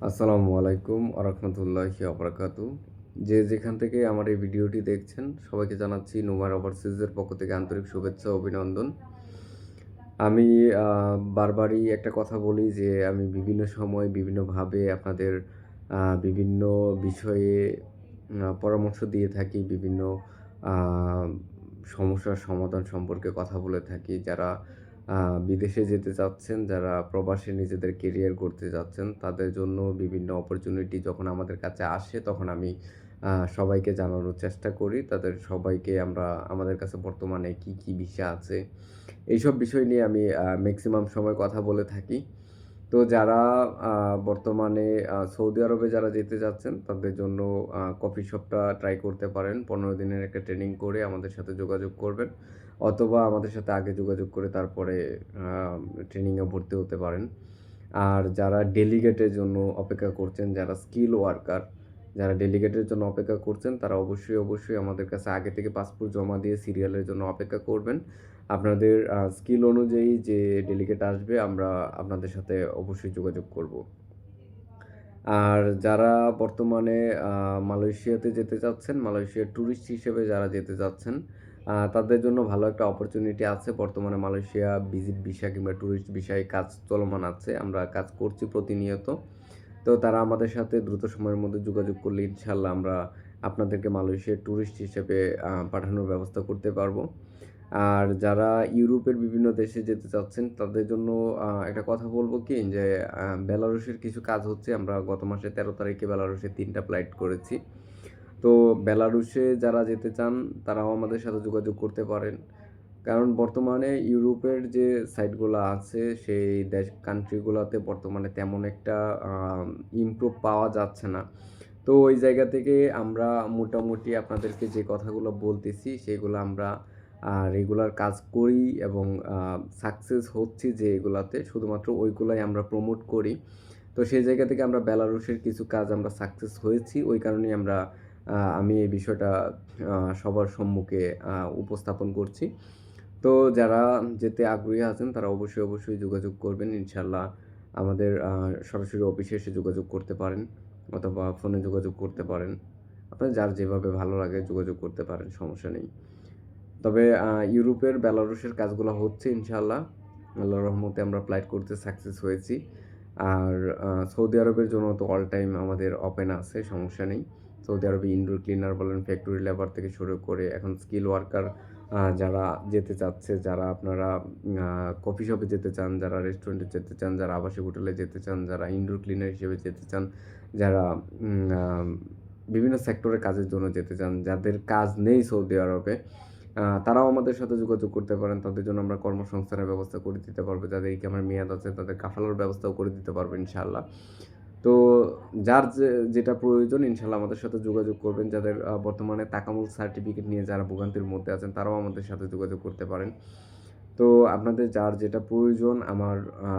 আসসালামু আলাইকুম আরহামতুল্লাহি আবরাকাতু। যে যেখান থেকে আমার এই ভিডিওটি দেখছেন সবাইকে জানাচ্ছি নোভার ওভারসিজের পক্ষ থেকে আন্তরিক শুভেচ্ছা ও অভিনন্দন। আমি বারবারই একটা কথা বলি যে আমি বিভিন্ন সময় বিভিন্নভাবে আপনাদের বিভিন্ন বিষয়ে পরামর্শ দিয়ে থাকি। বিভিন্ন আ সমস্যার সমাধান সম্পর্কে কথা বলে থাকি। যারা আ বিদেশে যেতে চাচ্ছেন, যারা প্রবাসে নিজেদের কেরিয়ার গড়তে চাচ্ছেন, তাদের জন্য বিভিন্ন অপরচুনিটি যখন আমাদের কাছে আসে, তখন আমি সবাইকে জানানোর চেষ্টা করি। তাদের সবাইকে আমরা আমাদের কাছে বর্তমানে কি, কি ভিসা আছে, এইসব বিষয় নিয়ে আমি মেক্সিমাম সময় কথা বলে থাকি। তো যারা আ বর্তমানে সৌদি আরবে যারা যেতে চাচ্ছেন, তাদের জন্য কফি শপটা ট্রাই করতে পারেন। ১৫ দিনের একটা ট্রেনিং করে আমাদের সাথে যোগাযোগ করবেন। অথবা আমাদের সাথে আগে যোগাযোগ করে তারপরে আ ট্রেনিংয়ে ভর্তি হতে পারেন। আর যারা ডেলিগেটের জন্য অপেক্ষা করছেন, যারা স্কিল ওয়ার্কার, যারা ডেলিগেটের জন্য অপেক্ষা করছেন, তারা অবশ্যই আমাদের কাছে আগে থেকে পাসপোর্ট জমা দিয়ে সিরিয়ালের জন্য অপেক্ষা করবেন। আপনাদের স্কিল অনুযায়ী যে ডেলিগেট আসবে, আমরা আপনাদের সাথে অবশ্যই যোগাযোগ করব। আর যারা বর্তমানে আ মালয়েশিয়াতে যেতে চাচ্ছেন, মালয়েশিয়ার টুরিস্ট হিসেবে যারা যেতে চাচ্ছেন, তাদের জন্য ভালো একটা অপরচুনিটি আছে। বর্তমানে মালয়েশিয়া ভিজিট ভিসা কিংবা টুরিস্ট ভিসায় কাজ চলমান আছে। আমরা কাজ করছি প্রতিনিয়ত। তো তারা আমাদের সাথে দ্রুত সময়ের মধ্যে যোগাযোগ করলে ইনশাআল্লাহ আমরা আপনাদেরকে মালয়েশিয়ার টুরিস্ট হিসেবে পাঠানোর ব্যবস্থা করতে পারবো। আর যারা ইউরোপের বিভিন্ন দেশে যেতে চাচ্ছেন, তাদের জন্য একটা কথা বলব কি যে, বেলারুশের কিছু কাজ হচ্ছে। আমরা গত মাসের ১৩ তারিখে বেলারুশে ৩ টা ফ্লাইট করেছি। তো বেলারুশে যারা যেতে চান, তারাও আমাদের সাথে যোগাযোগ করতে পারেন। কারণ বর্তমানে ইউরোপের যে সাইটগুলা আছে, সেই কান্ট্রিগুলাতে বর্তমানে তেমন একটা ইমপ্রুভ পাওয়া যাচ্ছে না। তো ওই জায়গা থেকে আমরা মোটামুটি আপনাদেরকে যে কথাগুলো বলতেছি, সেগুলো আমরা রেগুলার কাজ করি এবং সাকসেস হচ্ছি যে এগুলাতে, শুধুমাত্র ওইগুলাই আমরা প্রমোট করি। তো সেই জায়গা থেকে আমরা বেলারুশের কিছু কাজ আমরা সাকসেস হয়েছি। ওই কারণেই আমি এই বিষয়টা সবার সম্মুখে উপস্থাপন করছি। তো যারা যেতে আগ্রহী আছেন, তারা অবশ্যই যোগাযোগ করবেন। ইনশাআল্লাহ আমাদের সরাসরি অফিসে এসে যোগাযোগ করতে পারেন অথবা ফোনে যোগাযোগ করতে পারেন। আপনার যার যেভাবে ভালো লাগে যোগাযোগ করতে পারেন, সমস্যা নেই। তবে ইউরোপের বেলারুশের কাজগুলো হচ্ছে ইনশাআল্লাহ। আল্লাহর রহমতে আমরা ফ্লাইট করতে সাকসেস হয়েছি। আর সৌদি আরবের জন্য তো অল টাইম আমাদের ওপেন আছে, সমস্যা নেই। সৌদি আরবে ইনডোর ক্লিনার বলেন, ফ্যাক্টরি লেবার থেকে শুরু করে এখন স্কিল ওয়ার্কার যারা যেতে চাচ্ছে, যারা আপনারা আ কফি শপে যেতে চান, যারা রেস্টুরেন্টে যেতে চান, যারা আবাসিক হোটেলে যেতে চান, যারা ইনডোর ক্লিনার হিসেবে যেতে চান, যারা উম আ বিভিন্ন সেক্টরে কাজের জন্য যেতে চান, যাদের কাজ নেই সৌদি আরবে, তারাও আমাদের সাথে যোগাযোগ করতে পারেন। তাদের জন্য আমরা কর্মসংস্থানের ব্যবস্থা করে দিতে পারবো। যাদের ইকামার মেয়াদ আছে, তাদের কাফালার ব্যবস্থাও করে দিতে পারবো ইনশাআল্লাহ। তো যার যেটা প্রয়োজন ইনশাআল্লাহ আমাদের সাথে যোগাযোগ করবেন। যাদের বর্তমানে তাকামুল সার্টিফিকেট নিয়ে যারা ভোগান্তির মধ্যে আছেন, তারাও আমাদের সাথে যোগাযোগ করতে পারেন। তো আপনাদের যার যেটা প্রয়োজন, আমার আ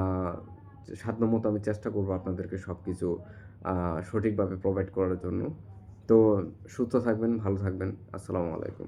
সাধ্যমতো আমি চেষ্টা করব আপনাদেরকে সবকিছু আ সঠিকভাবে প্রোভাইড করার জন্য। তো সুস্থ থাকবেন, ভালো থাকবেন। আসসালামু আলাইকুম।